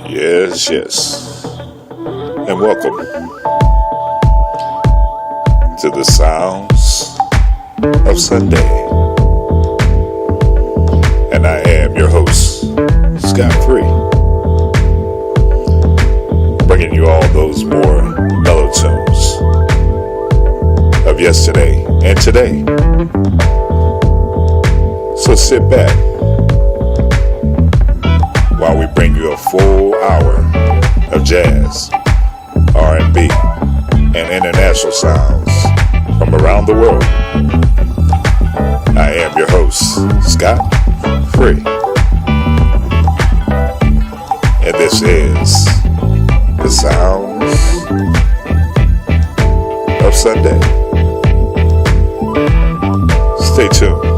Yes, yes. And welcome to the sounds of Sunday. And I am your host, Scott Free, bringing you all those more mellow tunes of yesterday and today. So sit back while we bring you a full hour of jazz, R&B, and international sounds from around the world. I am your host, Scott Free. And this is the sounds of Sunday. Stay tuned.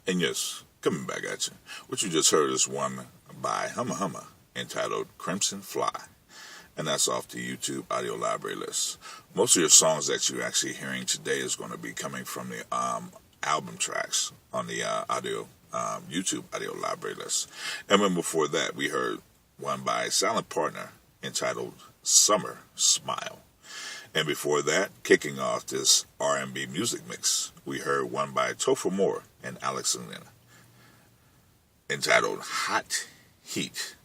And yes, coming back at you. What you just heard is one by HUMA-HUMA entitled Crimson Fly. And that's off the YouTube audio library list. Most of your songs that you're actually hearing today is going to be coming from the album tracks on the YouTube audio library list. And then before that, we heard one by Silent Partner entitled Summer Smile. And before that, kicking off this R&B music mix, we heard one by Topher Mohr and Elena entitled Hot Heat.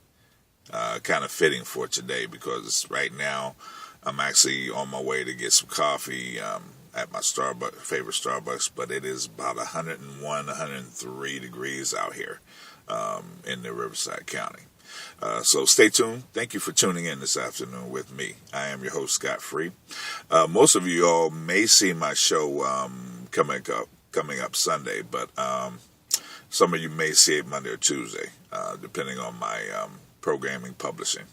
Kind of fitting for today because right now I'm actually on my way to get some coffee at my favorite Starbucks, but it is about 101, 103 degrees out here in the Riverside County. So stay tuned. Thank you for tuning in this afternoon with me. I am your host, Scott Free. Most of you all may see my show coming up Sunday, but some of you may see it Monday or Tuesday, depending on my programming publishing.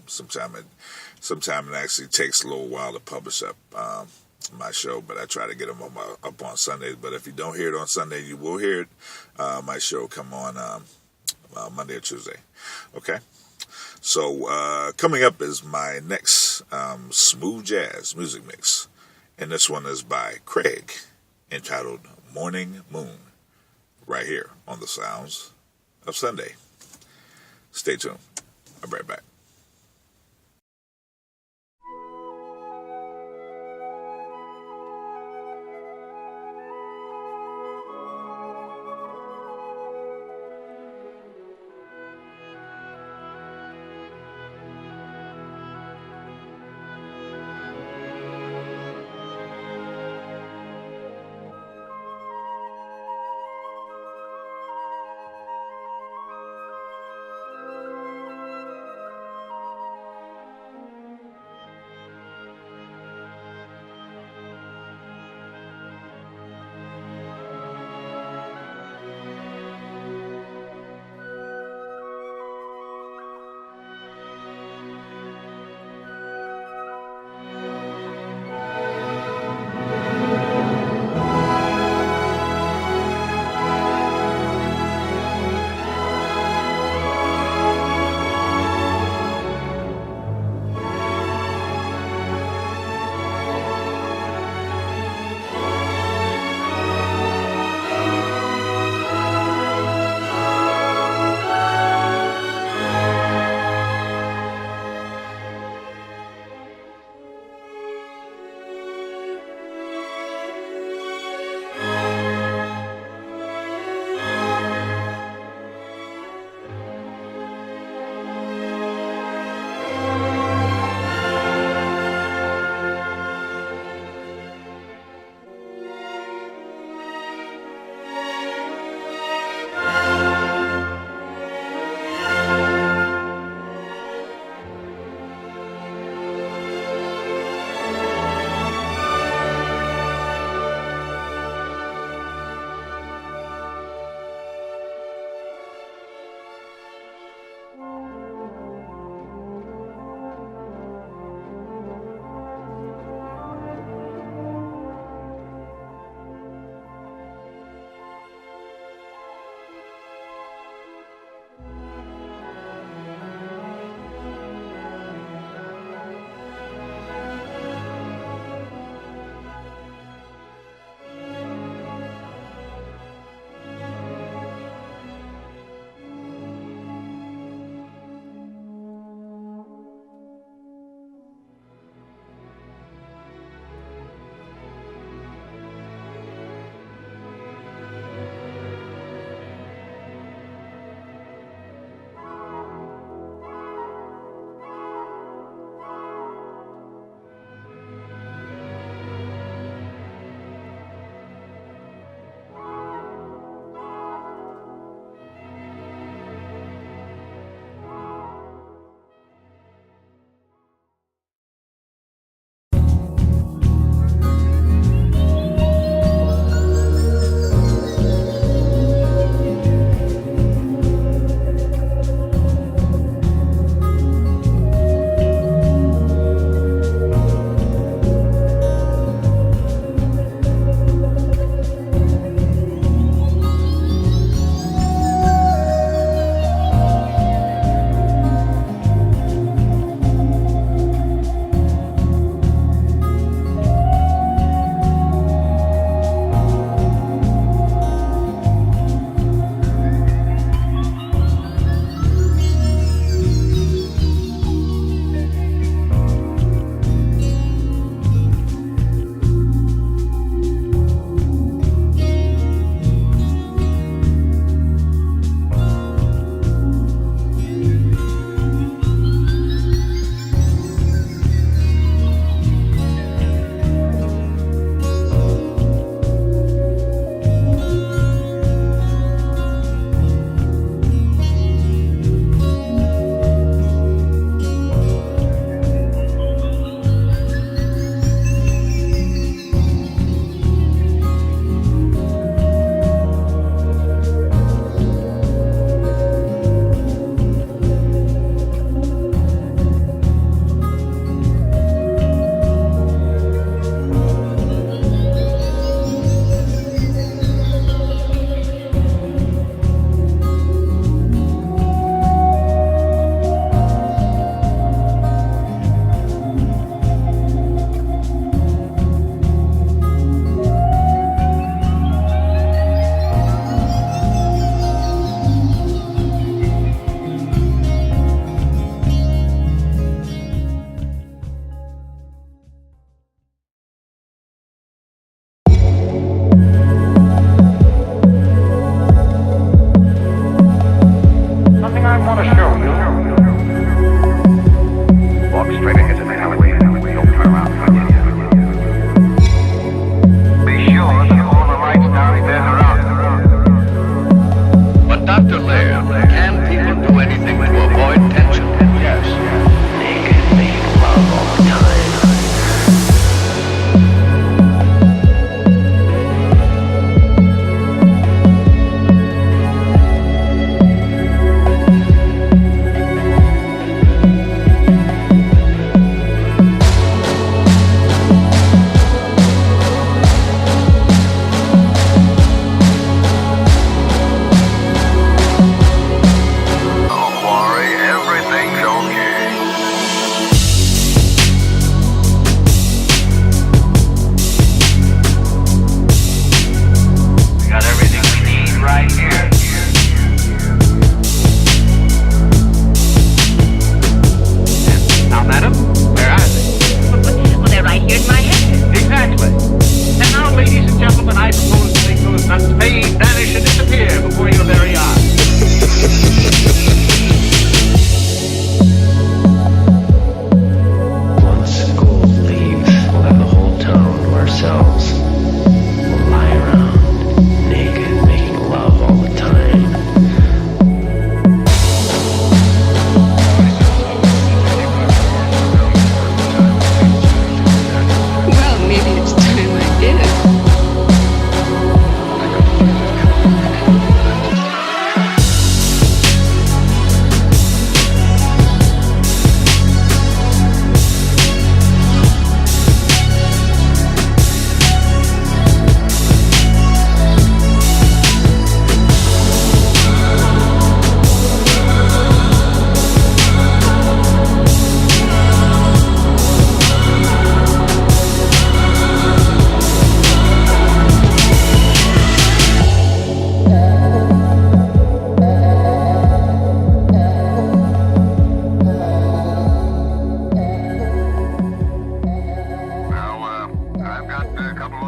Sometime it actually takes a little while to publish up my show, but I try to get them up on Sundays. But if you don't hear it on Sunday, you will hear it. My show come on Monday or Tuesday. Okay. So coming up is my next smooth jazz music mix, and this one is by GRIEG, entitled Morning Moon, right here on the Sounds of Sunday. Stay tuned. I'll be right back.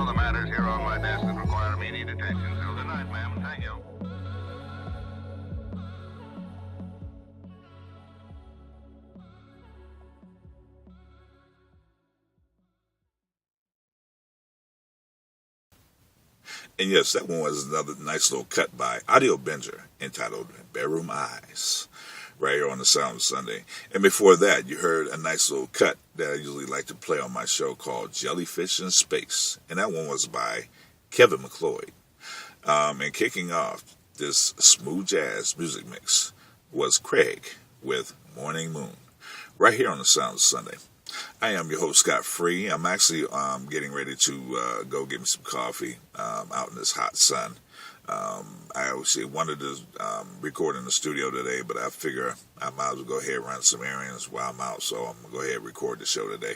other matters here on my desk that require immediate attention. So good night, ma'am. Thank you. And yes, that one was another nice little cut by Audiobinger entitled Bedroom Eyes, right here on the Sound Sunday. And before that, you heard a nice little cut that I usually like to play on my show called Jellyfish in Space. And that one was by Kevin MacLeod. And kicking off this smooth jazz music mix was Craig with Morning Moon, right here on the Sound Sunday. I am your host, Scott Free. I'm actually getting ready to go get me some coffee out in this hot sun. I actually wanted to record in the studio today, but I figure I might as well go ahead and run some errands while I'm out, so I'm going to go ahead and record the show today.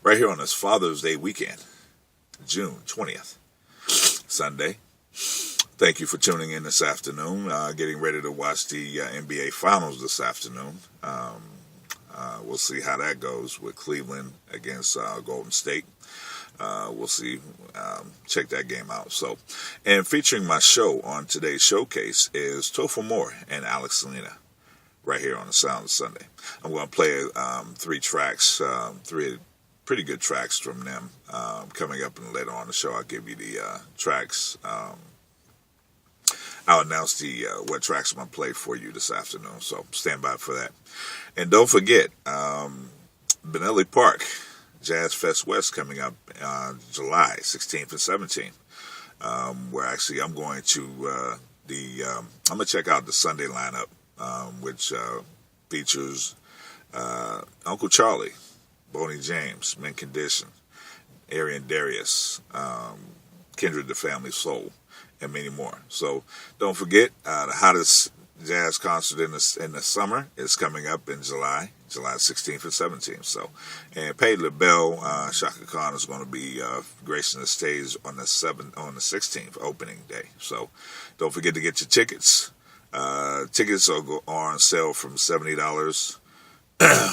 Right here on this Father's Day weekend, June 20th, Sunday. Thank you for tuning in this afternoon. Getting ready to watch the NBA Finals this afternoon. We'll see how that goes with Cleveland against Golden State. We'll see. Check that game out. So, and featuring my show on today's showcase is Topher Mohr and Elena, right here on the Sound of Sunday. I'm going to play 3 tracks, 3 pretty good tracks from them coming up, and later on the show I'll give you the tracks. I'll announce the what tracks I'm going to play for you this afternoon, so stand by for that. And don't forget, Benelli Park Jazz Fest West coming up July 16th and 17th, where actually I'm going to I'm going to check out the Sunday lineup, which features Uncle Charlie, Boney James, Mint Condition, Arian Darius, Kindred the Family Soul, and many more. So don't forget, the hottest jazz concert in the summer is coming up in July 16th and 17th. So, and Patti LaBelle, Shaka Khan is going to be gracing the stage on the 16th opening day. So don't forget to get your tickets. Tickets are on sale from $70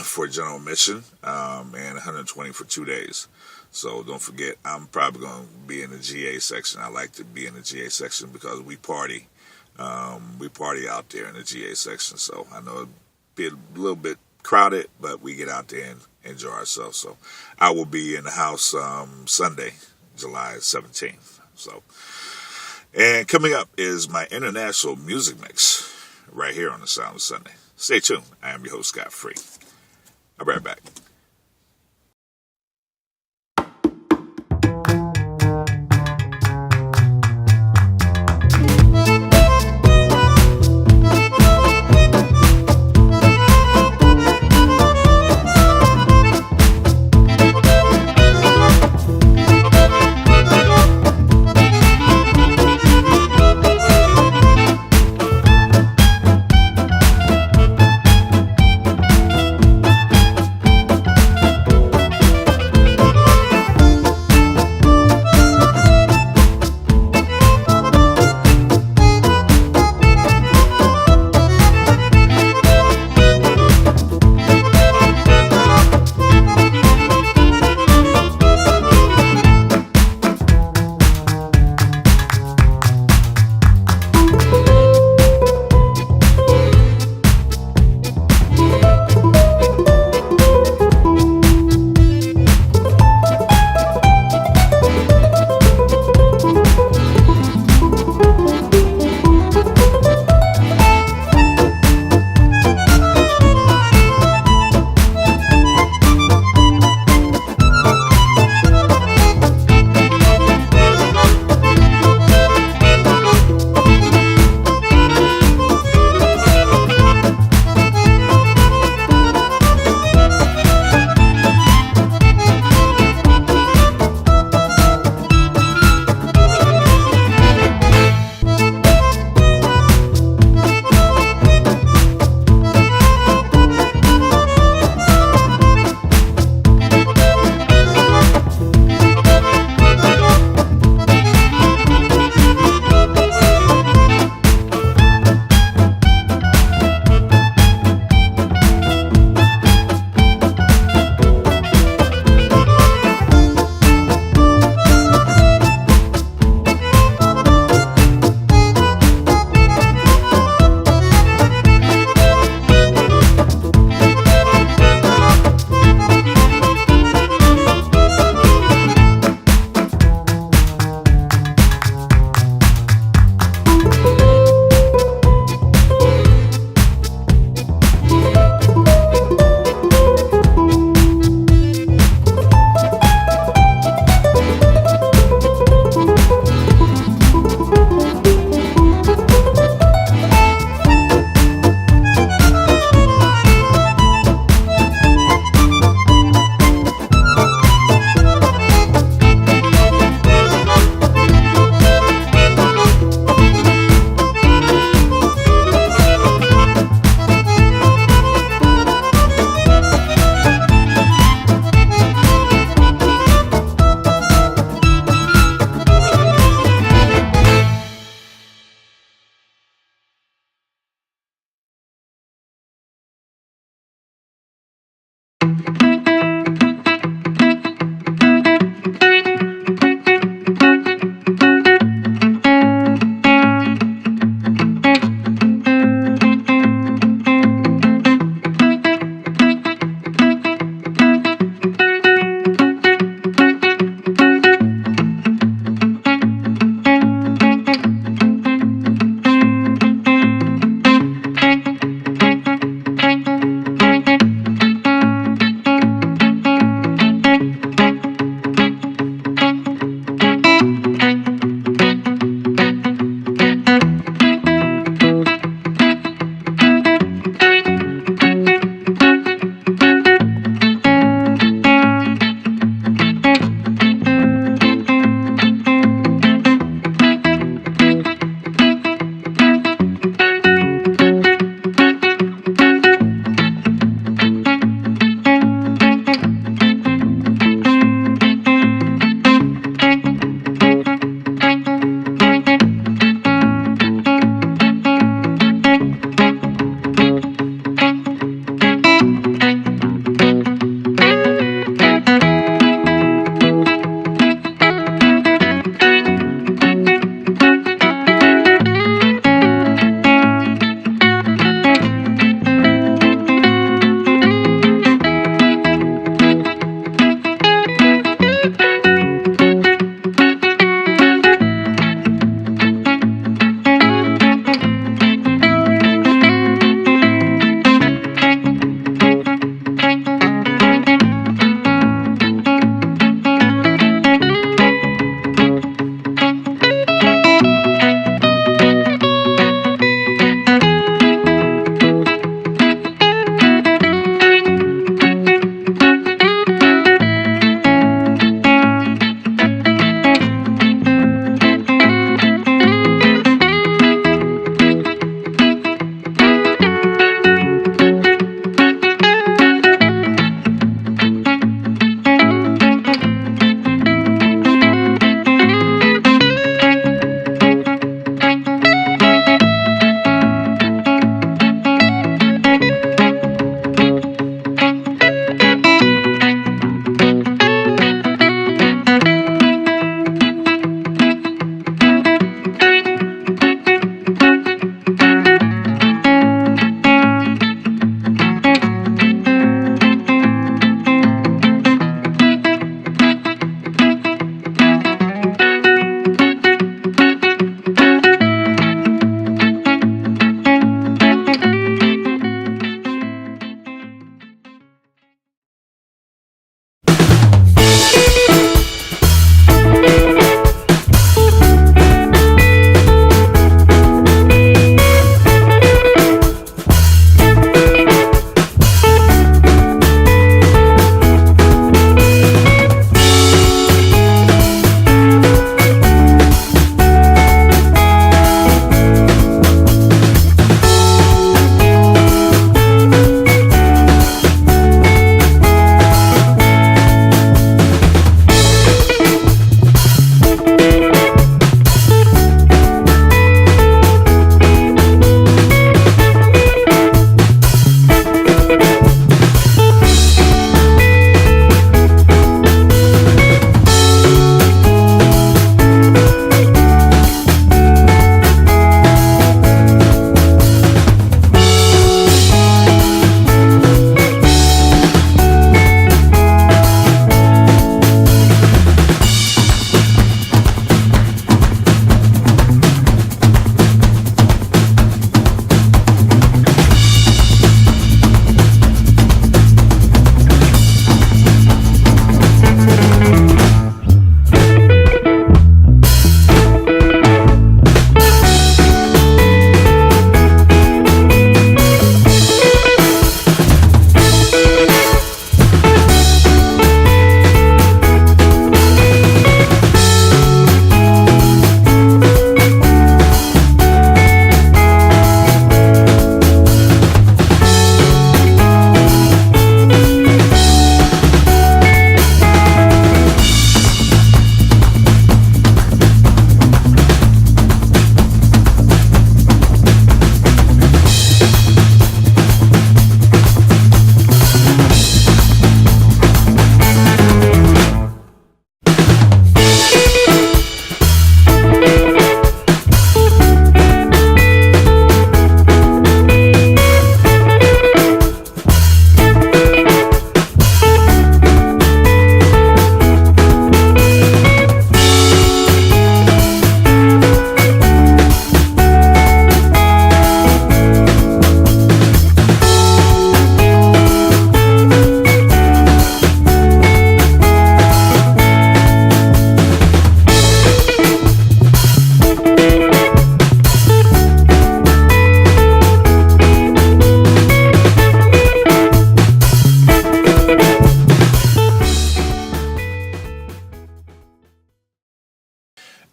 for general admission and $120 for 2 days. So don't forget, I'm probably going to be in the GA section. I like to be in the GA section because we party. We party out there in the GA section. So I know it'll be a little bit crowded, but we get out there and enjoy ourselves. So I will be in the house Sunday, July 17th. So, and coming up is my international music mix right here on the Sound of Sunday. Stay tuned. I am your host, Scott Free. I'll be right back.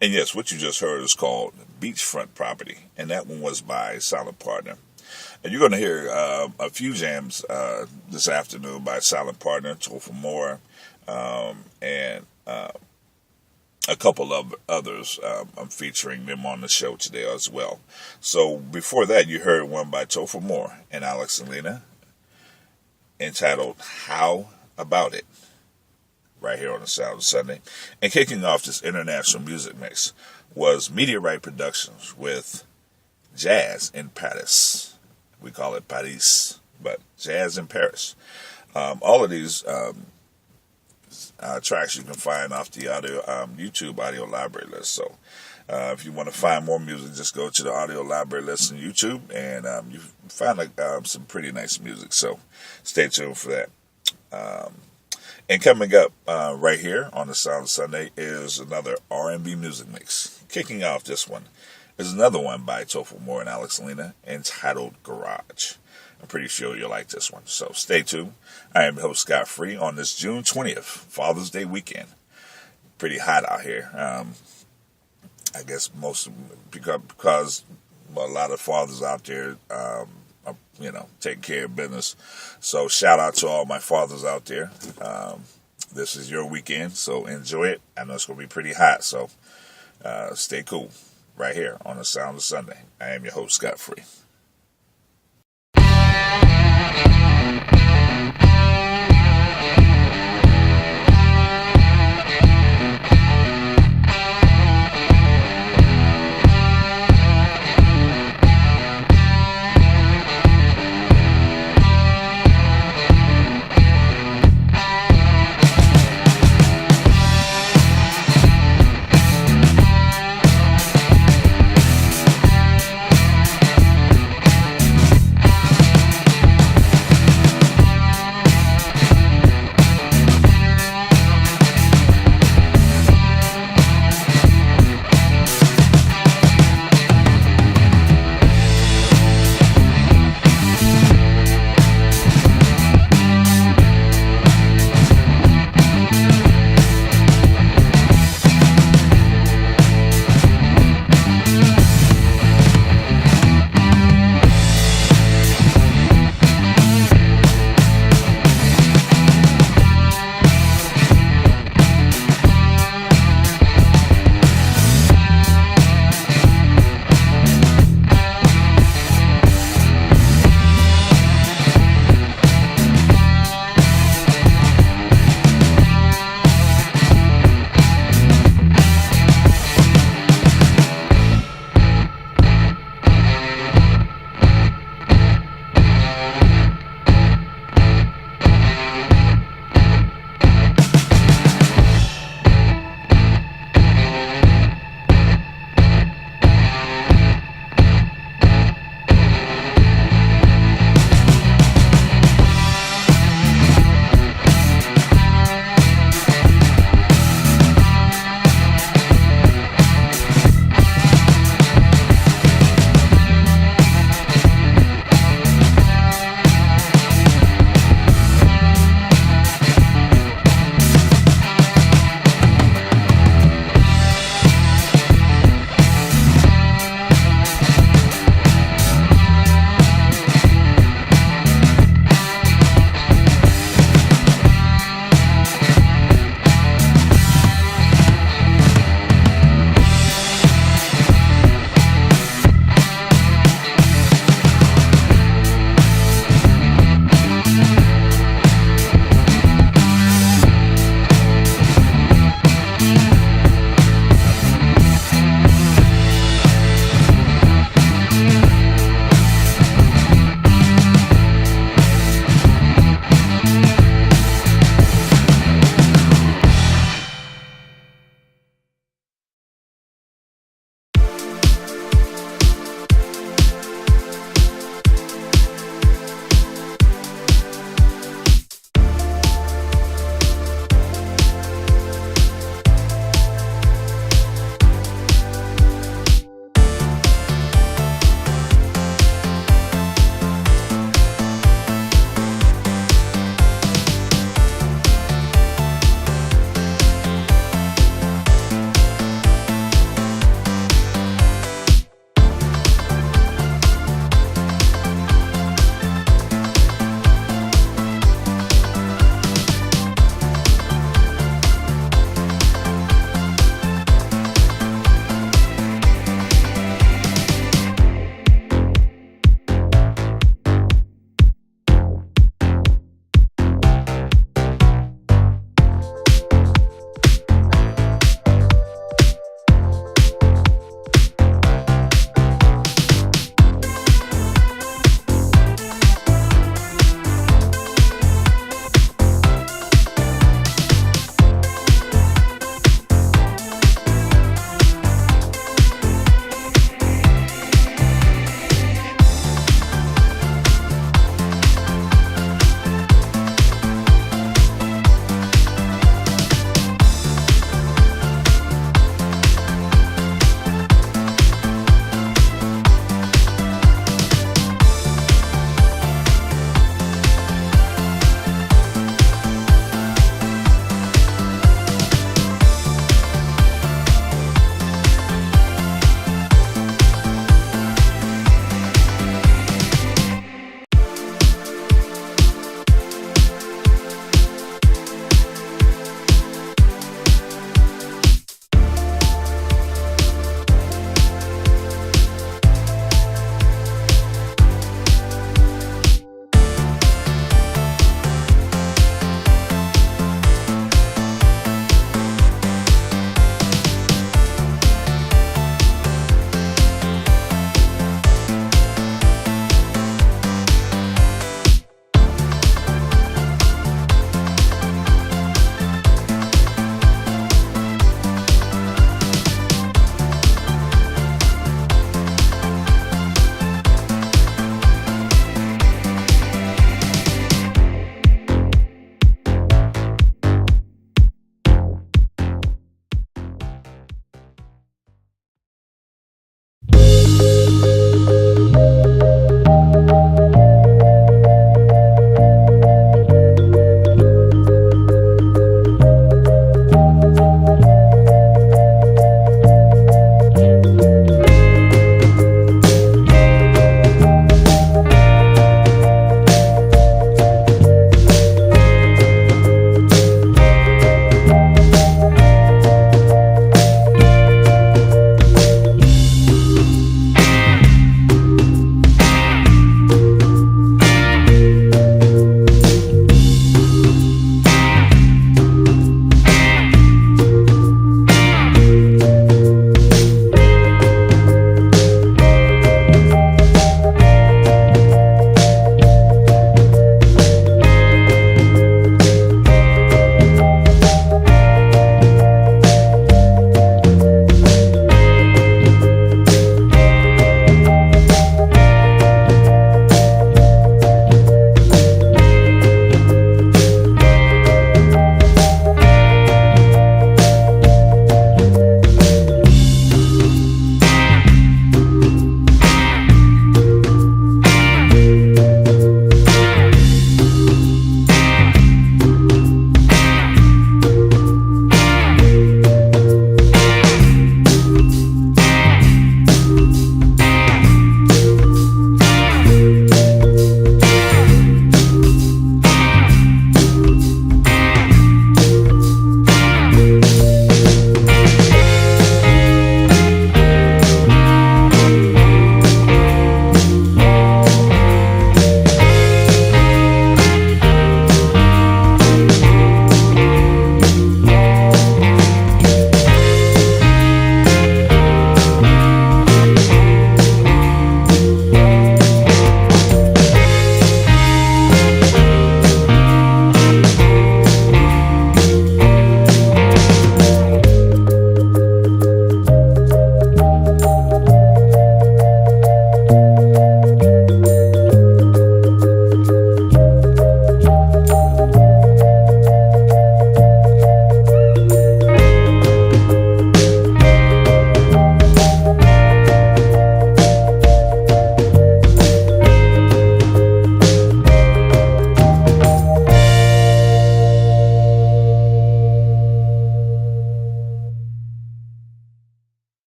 And yes, what you just heard is called Beachfront Property, and that one was by Silent Partner. And you're going to hear a few jams this afternoon by Silent Partner, Topher, Mohr, and a couple of others. I'm featuring them on the show today as well. So before that, you heard one by Topher, Mohr and Elena, entitled How About It, right here on the Sound of Sunday. And kicking off this international music mix was Meteorite Productions with Jazz in Paris. We call it Paris, but Jazz in Paris. All of these tracks you can find off the YouTube audio library list. So if you want to find more music, just go to the audio library list on YouTube, and you find some pretty nice music. So stay tuned for that. And coming up right here on the Sound of Sunday is another R&B music mix. Kicking off this one is another one by Topher, Mohr and Elena, entitled Garage. I'm pretty sure you'll like this one, so stay tuned. I am your host, Scott Free, on this June 20th, Father's Day weekend. Pretty hot out here. I guess because a lot of fathers out there are, taking care of business. So shout out to all my fathers out there. This is your weekend, so enjoy it. I know it's going to be pretty hot, so stay cool right here on the Sound of Sunday. I am your host, Scott Free.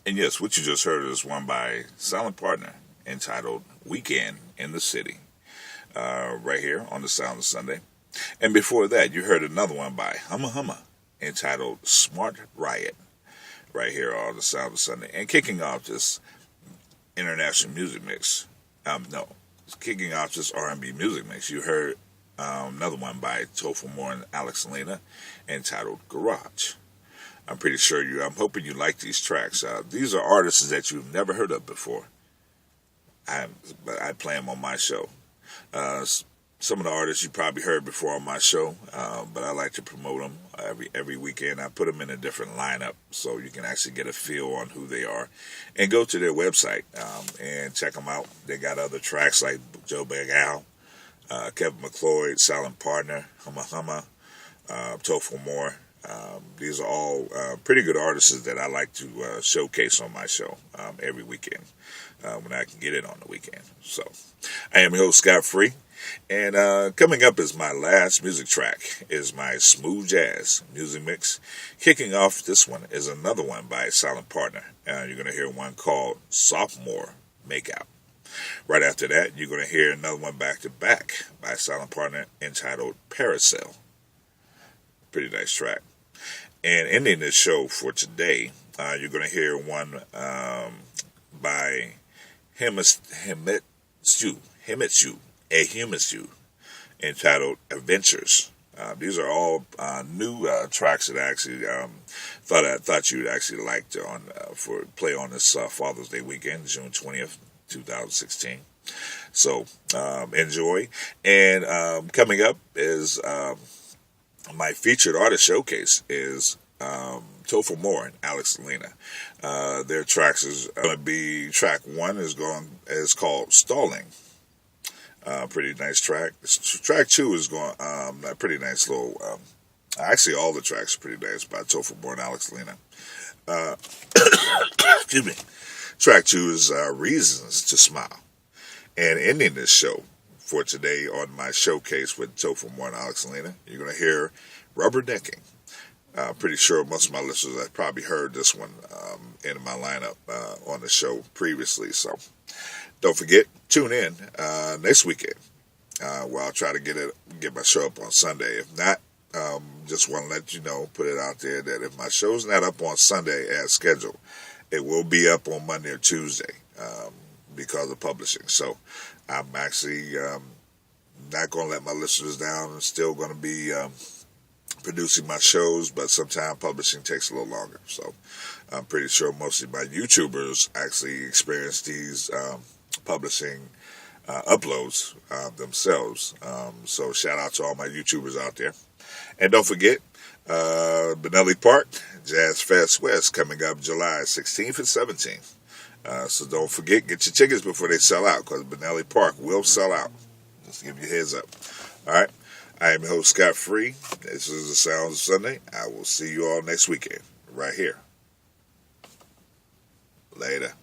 And yes, what you just heard is one by Silent Partner entitled Weekend in the City, right here on the Sound of Sunday. And before that, you heard another one by HUMA-HUMA entitled Smart Riot, right here on the Sound of Sunday. And kicking off this international music mix, kicking off this R&B music mix, you heard another one by Topher, Mohr, and Elena entitled Garage. I'm hoping you like these tracks. These are artists that you've never heard of before. But I play them on my show. Some of the artists you probably heard before on my show, but I like to promote them every weekend. I put them in a different lineup so you can actually get a feel on who they are. And go to their website and check them out. They got other tracks like Joe Big Al, Kevin McLeod, Silent Partner, HUMA-HUMA, Topher, Mohr. These are all pretty good artists that I like to showcase on my show every weekend when I can get it on the weekend. So I am your host, Scott Free. And coming up is my last music track, is my smooth jazz music mix. Kicking off this one is another one by Silent Partner. You're going to hear one called Sophomore Makeout. Right after that, you're going to hear another one back to back by Silent Partner entitled Parasail. Pretty nice track. And ending this show for today, you're going to hear one by Himitsu, entitled Adventures. These are all new tracks that I actually thought you'd actually like to play on this Father's Day weekend, June 20th, 2016. So enjoy. And coming up is my featured artist showcase is Topher, Mohr, and Elena. Their tracks is going to be track one is called Stalling. Pretty nice track. Track two is going a pretty nice little. Actually, all the tracks are pretty nice by Topher, Mohr, and Elena. Excuse me. Track two is Reasons to Smile. And ending this show for today on my showcase with Topher, Mohr, and Elena, you're going to hear Rubbernecking. Pretty sure most of my listeners have probably heard this one in my lineup on the show previously. So don't forget, tune in next weekend where I'll try to get my show up on Sunday. If not, just want to let you know, put it out there that if my show's not up on Sunday as scheduled, it will be up on Monday or Tuesday because of publishing. So I'm actually not going to let my listeners down. I'm still going to be producing my shows, but sometimes publishing takes a little longer. So I'm pretty sure most of my YouTubers actually experience these publishing uploads themselves. So shout out to all my YouTubers out there. And don't forget, Benelli Park Jazz Fest West coming up July 16th and 17th. So don't forget, get your tickets before they sell out, because Benelli Park will sell out. Just to give you a heads up. All right. I am your host, Scott Free. This is the Sounds of Sunday. I will see you all next weekend, right here. Later.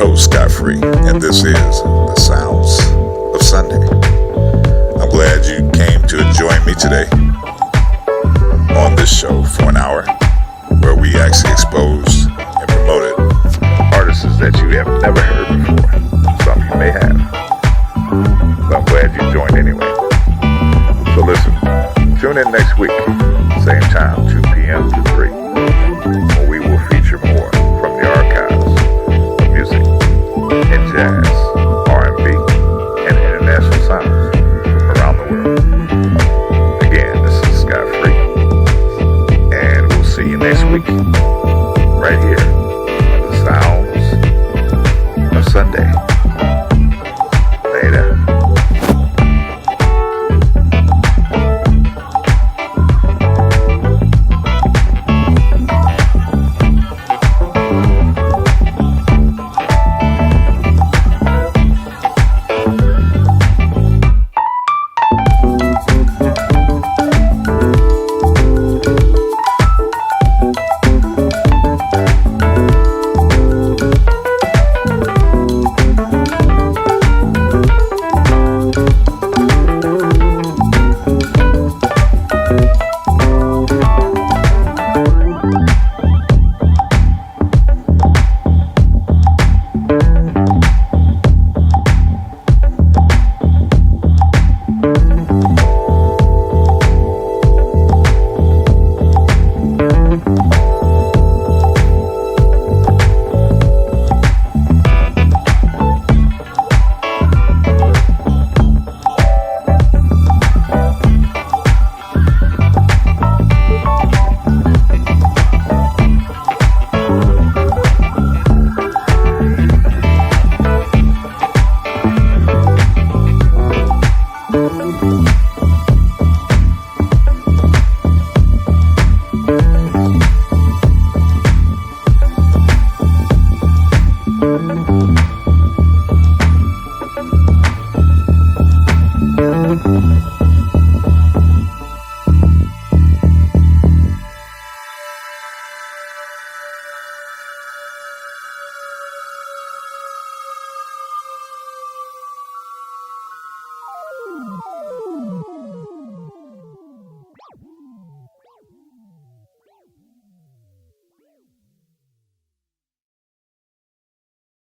host, Scott Free, and this is The Sounds of Sunday. I'm glad you came to join me today on this show for an hour where we actually exposed and promoted artists that you have never heard before. Some you may have, but I'm glad you joined anyway. So listen, tune in next week, same time, 2 p.m. to 3, where we will feature more from the archives of music and jazz, R&B, and international sounds from around the world. Again, this is Scott Free, and we'll see you next week, right here